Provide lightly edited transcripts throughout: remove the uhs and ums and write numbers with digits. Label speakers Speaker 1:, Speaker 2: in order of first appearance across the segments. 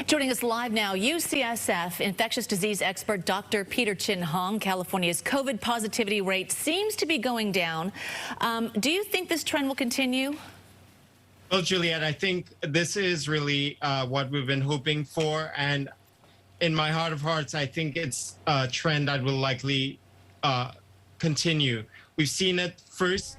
Speaker 1: Joining us live now, UCSF infectious disease expert Dr. Peter Chin Hong. California's COVID positivity rate seems to be going down. Do you think this trend will continue?
Speaker 2: Well, Juliet, I think this is really what we've been hoping for. And in my heart of hearts, I think it's a trend that will likely continue. We've seen it first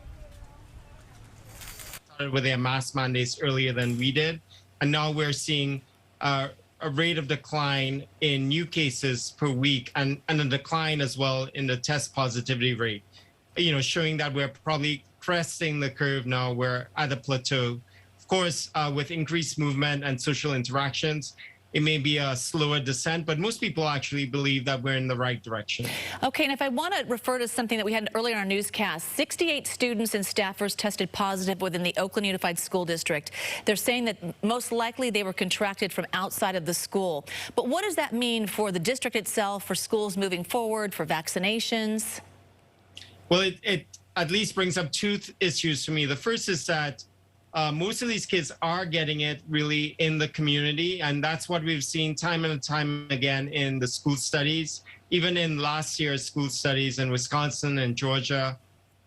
Speaker 2: started with their mask mandates earlier than we did. And now we're seeing a rate of decline in new cases per week and a decline as well in the test positivity rate, showing that we're probably cresting the curve now. We're at a plateau. Of course, with increased movement and social interactions, it may be a slower descent, but most people actually believe that we're in the right direction.
Speaker 1: Okay, and if I want to refer to something that we had earlier in our newscast, 68 students and staffers tested positive within the Oakland Unified School District. They're saying that most likely they were contracted from outside of the school. But what does that mean for the district itself, for schools moving forward, for vaccinations?
Speaker 2: Well, it at least brings up two issues for me. The first is that most of these kids are getting it really in the community, and that's what we've seen time and time again in the school studies. Even in last year's school studies in Wisconsin and Georgia,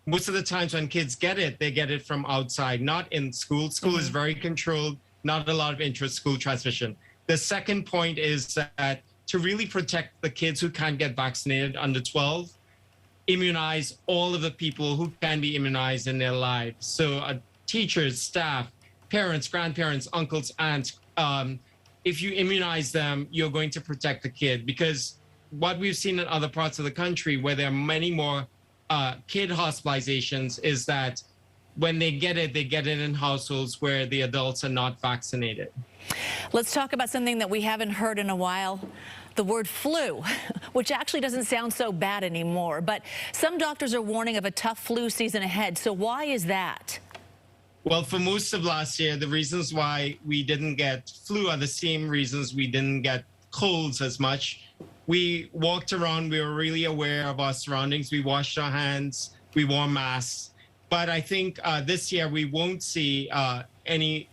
Speaker 2: most of the times when kids get it, they get it from outside, not in school. School is very controlled, not a lot of intra-school transmission. The second point is that to really protect the kids who can't get vaccinated under 12, immunize all of the people who can be immunized in their lives. So teachers, staff, parents, grandparents, uncles, aunts, if you immunize them, you're going to protect the kid. Because what we've seen in other parts of the country where there are many more kid hospitalizations is that when they get it in households where the adults are not vaccinated.
Speaker 1: Let's talk about something that we haven't heard in a while. The word flu, which actually doesn't sound so bad anymore. But some doctors are warning of a tough flu season ahead. So why is that?
Speaker 2: Well, for most of last year, the reasons why we didn't get flu are the same reasons we didn't get colds as much. We walked around, we were really aware of our surroundings, we washed our hands, we wore masks. But I think this year we won't see any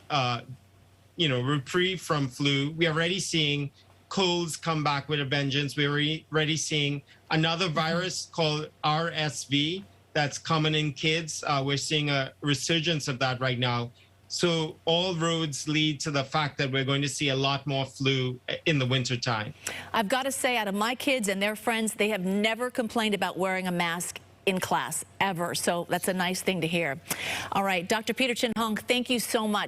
Speaker 2: reprieve from flu. We are already seeing colds come back with a vengeance. We're already seeing another virus called RSV that's common in kids. We're seeing a resurgence of that right now. So all roads lead to the fact that we're going to see a lot more flu in the wintertime.
Speaker 1: I've got to say, out of my kids and their friends, they have never complained about wearing a mask in class, ever. So that's a nice thing to hear. All right, Dr. Peter Chin Hong, thank you so much.